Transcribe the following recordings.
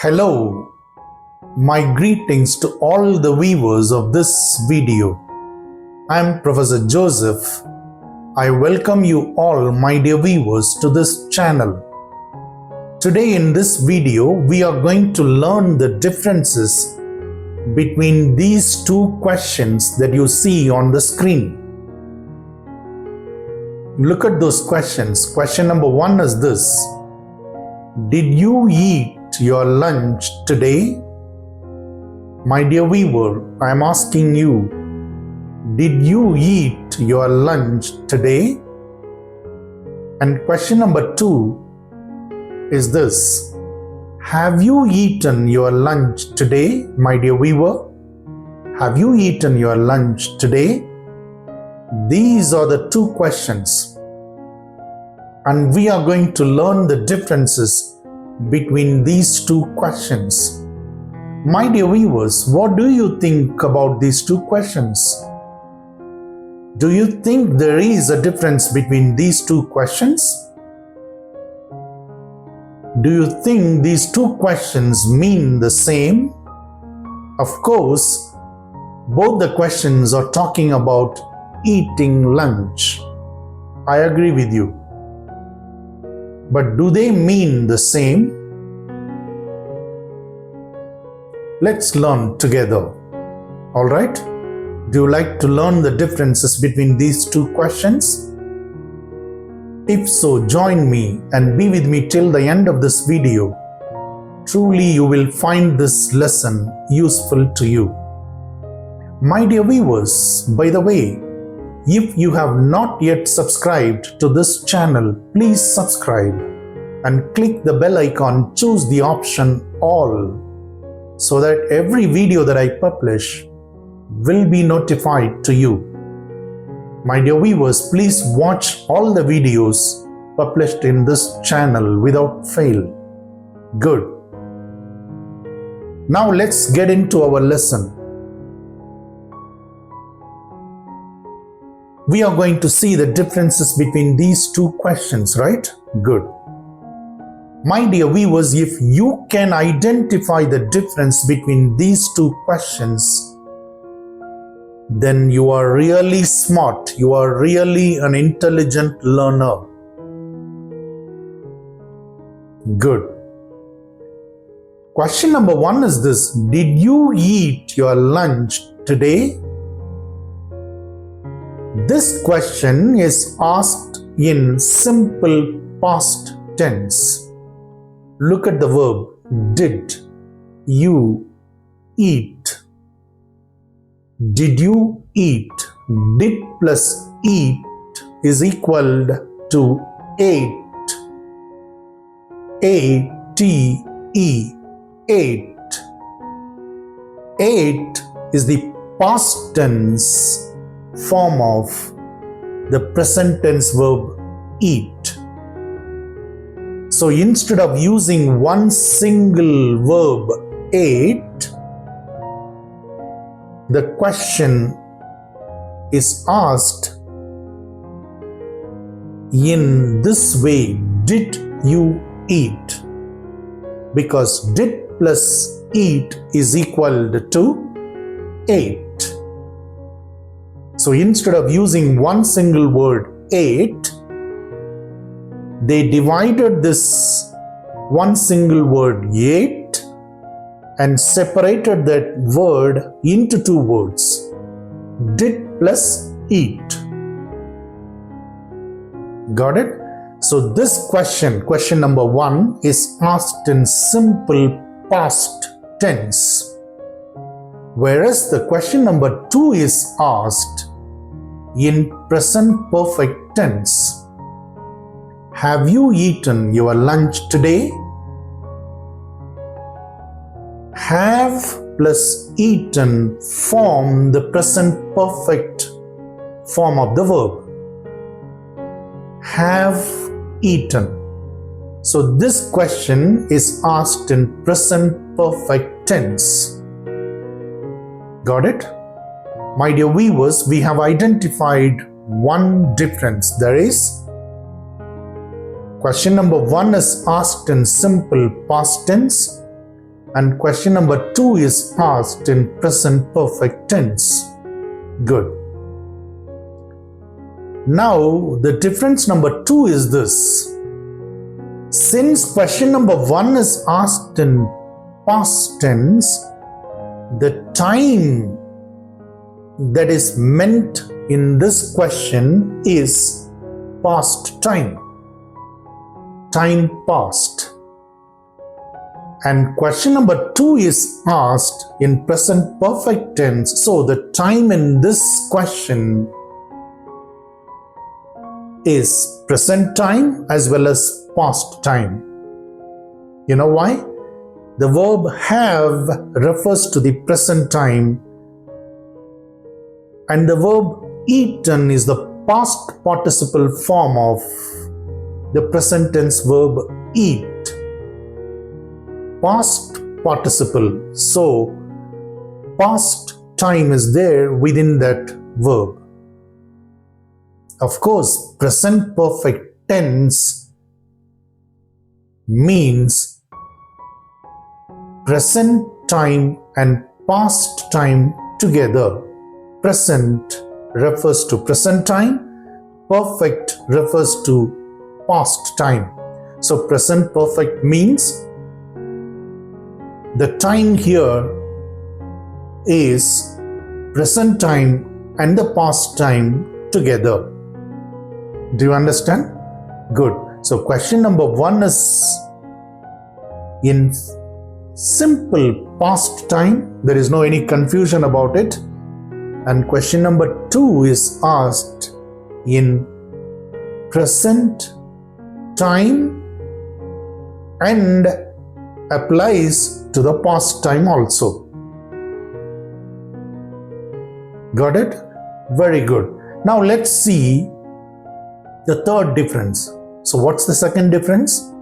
Hello, my greetings to all the viewers of this video. I am Professor Joseph. I welcome you all, my dear viewers, to this channel. Today in this video, we are going to learn the differences between these two questions that you see on the screen. Look at those questions. Question number 1 is this: did you eat your lunch today? My dear viewer, I am asking you, did you eat your lunch today? And question number 2 is this: have you eaten your lunch today, my dear viewer? Have you eaten your lunch today? These are the two questions, and we are going to learn the differences between these two questions. My dear viewers, what do you think about these two questions? Do you think there is a difference between these two questions? Do you think these two questions mean the same? Of course, both the questions are talking about eating lunch. I agree with you. But do they mean the same? Let's learn together. Alright? Do you like to learn the differences between these two questions? If so, join me and be with me till the end of this video. Truly, you will find this lesson useful to you. My dear viewers, by the way, if you have not yet subscribed to this channel, please subscribe and click the bell icon, choose the option all, so that every video that I publish will be notified to you. My dear viewers, please watch all the videos published in this channel without fail. Good. Now let's get into our lesson. We are going to see the differences between these two questions, right? Good. My dear viewers, if you can identify the difference between these two questions, then you are really smart. You are really an intelligent learner. Good. Question number 1 is this: did you eat your lunch today? This question is asked in simple past tense. Look at the verb did you eat. Did you eat? Did plus eat is equal to ate. A-T-E, ate. Ate is the past tense form of the present tense verb eat. So instead of using one single verb ate, the question is asked in this way: did you eat? Because did plus eat is equal to ate. So instead of using one single word ate, they divided this one single word ate and separated that word into two words: did plus eat. Got it? So this question number 1, is asked in simple past tense, whereas the question number 2 is asked in present perfect tense. Have you eaten your lunch today? Have plus eaten form the present perfect form of the verb. Have eaten. So this question is asked in present perfect tense. Got it? My dear viewers, we have identified one difference. There is question number 1 is asked in simple past tense, And question number 2 is asked in present perfect tense. Good. Now, the difference number 2 is this. Since question number 1 is asked in past tense, the time that is meant in this question is past time. Time past. And question number 2 is asked in present perfect tense. So the time in this question is present time as well as past time. You know why? The verb have refers to the present time, and the verb eaten is the past participle form of the present tense verb eat. Past participle. So, past time is there within that verb. Of course, present perfect tense means present time and past time together. Present refers to present time, perfect refers to past time. So, present perfect means the time here is present time and the past time together. Do you understand? Good. So question number 1 is in simple past time. There is no any confusion about it. And question number 2 is asked in present time and applies to the past time also. Got it? Very good. Now let's see the third difference. So what's the second difference?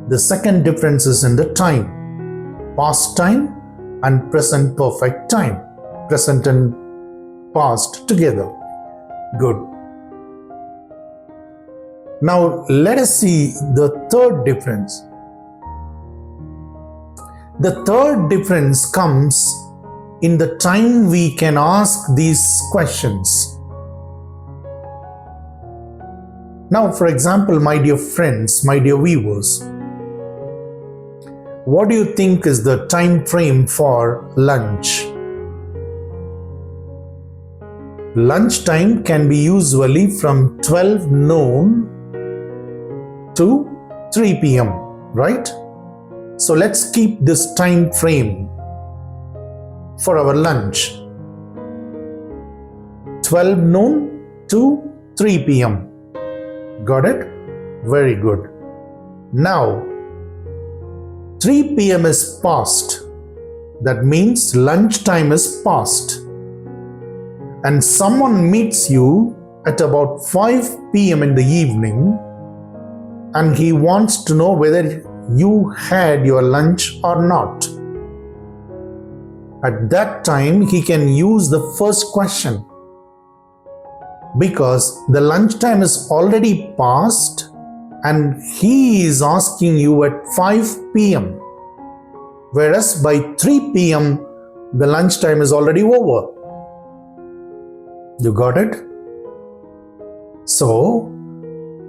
The second difference is in the time. Past time and present perfect time. Present and past together. Good. Now let us see the third difference. The third difference comes in the time we can ask these questions. Now, for example, my dear friends, my dear viewers, what do you think is the time frame for lunch? Lunch time can be usually from 12 noon to 3 p.m., right? So let's keep this time frame for our lunch. 12 noon to 3 p.m. Got it? Very good. Now, 3 p.m. is past. That means lunch time is past. And someone meets you at about 5 p.m. in the evening and he wants to know whether you had your lunch or not. At that time, he can use the first question because the lunch time is already past and he is asking you at 5 p.m. Whereas by 3 p.m. the lunch time is already over. You got it? So,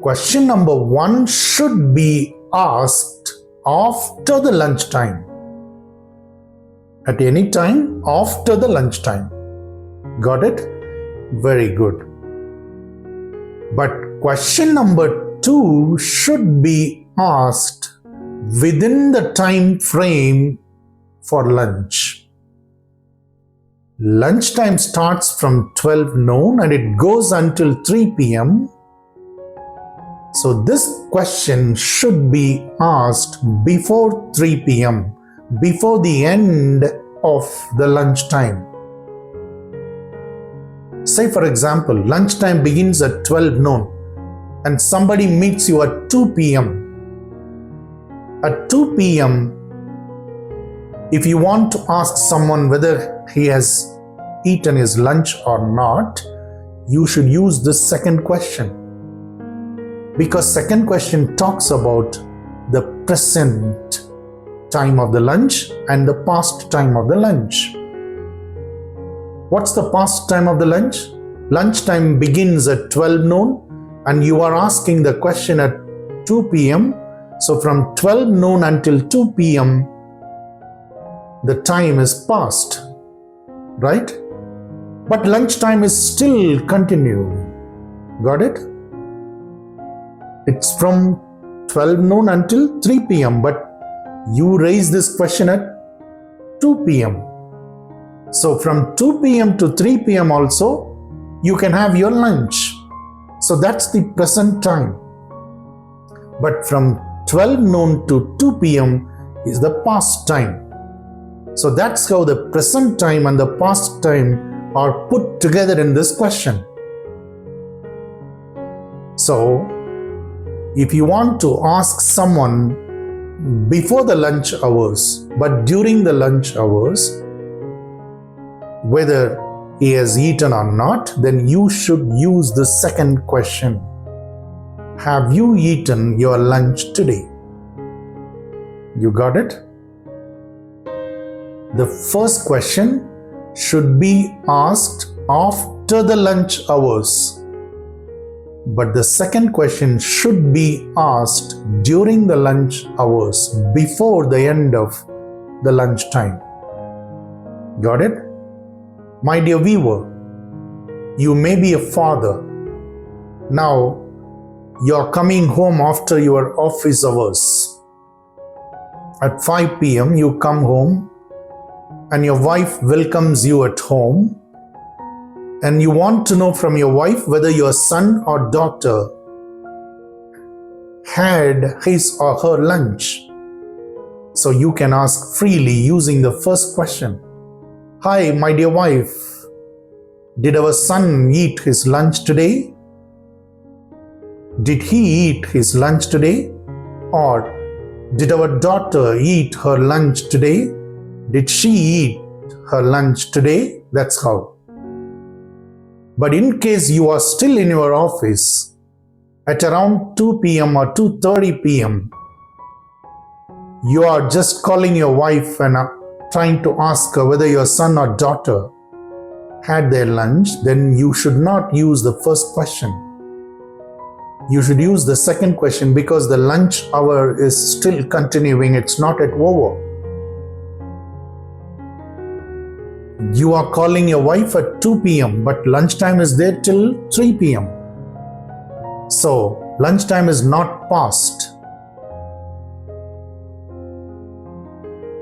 question number 1 should be asked after the lunch time. At any time after the lunch time. Got it? Very good. But question number 2 should be asked within the time frame for lunch. Lunch time starts from 12 noon and it goes until 3 p.m. So this question should be asked before 3 p.m., before the end of the lunch time. Say for example, lunchtime begins at 12 noon and somebody meets you at 2 p.m. At 2 p.m., if you want to ask someone whether he has eaten his lunch or not, you should use this second question. Because second question talks about the present time of the lunch and the past time of the lunch. What's the past time of the lunch? Lunchtime begins at 12 noon and you are asking the question at 2 p.m. So from 12 noon until 2 p.m. the time is past, right? But lunchtime is still continuing. Got it? It's from 12 noon until 3 p.m. but you raise this question at 2 p.m. So from 2 p.m. to 3 p.m. also you can have your lunch. So that's the present time. But from 12 noon to 2 p.m. is the past time. So that's how the present time and the past time are put together in this question. So if you want to ask someone before the lunch hours, but during the lunch hours, whether he has eaten or not, then you should use the second question. Have you eaten your lunch today? You got it? The first question should be asked after the lunch hours. But the second question should be asked during the lunch hours, before the end of the lunch time. Got it? My dear viewer, you may be a father. Now, you're coming home after your office hours. At 5 p.m. you come home and your wife welcomes you at home. And you want to know from your wife whether your son or daughter had his or her lunch. So you can ask freely using the first question. Hi, my dear wife, did our son eat his lunch today? Did he eat his lunch today? Or did our daughter eat her lunch today? Did she eat her lunch today? That's how. But in case you are still in your office at around 2 p.m. or 2:30 p.m., you are just calling your wife and trying to ask her whether your son or daughter had their lunch, then you should not use the first question. You should use the second question because the lunch hour is still continuing, it's not yet over. You are calling your wife at 2 p.m. but lunchtime is there till 3 p.m. So lunchtime is not past.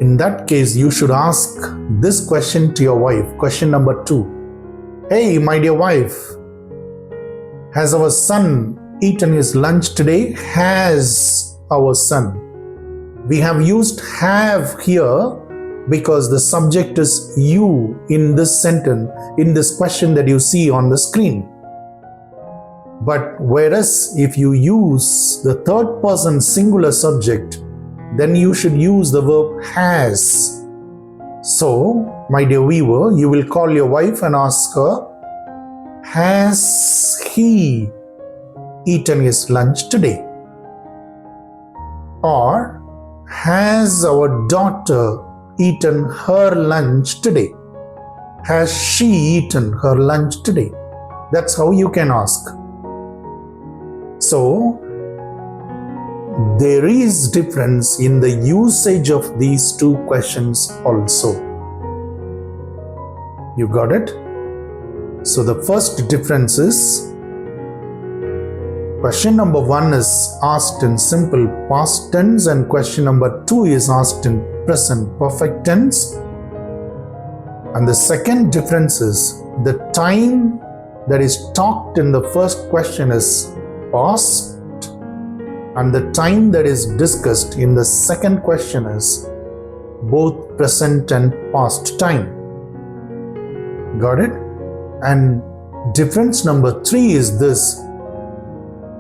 In that case, you should ask this question to your wife. Question number 2. Hey, my dear wife, has our son eaten his lunch today? Has our son? We have used have here because the subject is you in this sentence, in this question that you see on the screen. But whereas if you use the third person singular subject, then you should use the verb has. So, my dear viewer, you will call your wife and ask her, has he eaten his lunch today? Or, has our daughter eaten her lunch today? Has she eaten her lunch today? That's how you can ask. So, there is difference in the usage of these two questions also. You got it? So the first difference is question number 1 is asked in simple past tense and question number 2 is asked in present perfect tense. And the second difference is the time that is talked in the first question is past, and the time that is discussed in the second question is both present and past time. Got it? And difference number 3 is this,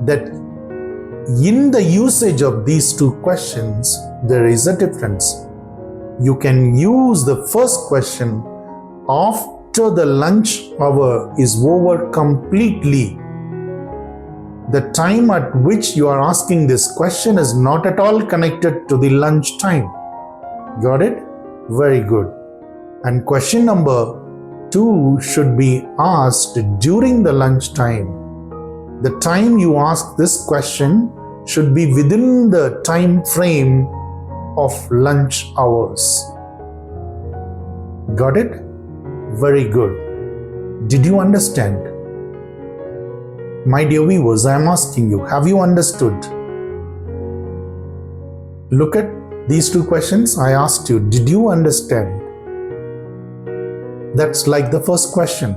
that in the usage of these two questions, there is a difference. You can use the first question after the lunch hour is over completely. The time at which you are asking this question is not at all connected to the lunch time. Got it? Very good. And question number 2 should be asked during the lunch time. The time you ask this question should be within the time frame of lunch hours. Got it? Very good. Did you understand? My dear viewers, I am asking you, have you understood? Look at these two questions. I asked you, did you understand? That's like the first question.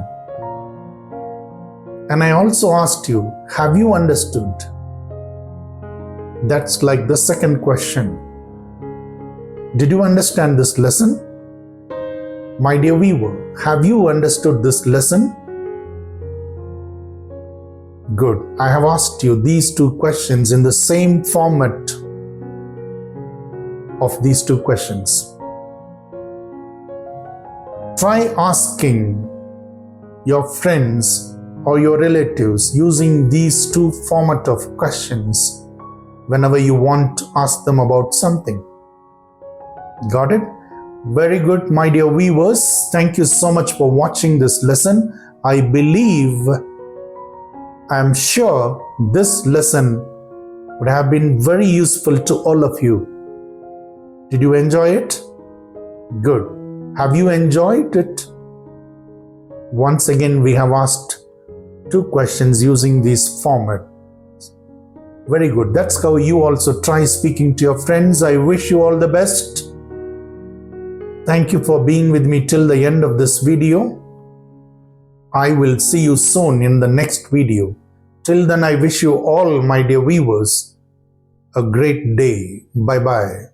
And I also asked you, have you understood? That's like the second question. Did you understand this lesson? My dear viewer, have you understood this lesson? Good. I have asked you these two questions in the same format of these two questions. Try asking your friends or your relatives using these two format of questions whenever you want to ask them about something. Got it? Very good, my dear viewers. Thank you so much for watching this lesson. I'm sure this lesson would have been very useful to all of you. Did you enjoy it? Good. Have you enjoyed it? Once again, we have asked two questions using this format. Very good. That's how you also try speaking to your friends. I wish you all the best. Thank you for being with me till the end of this video. I will see you soon in the next video. Till then, I wish you all, my dear viewers, a great day. Bye-bye.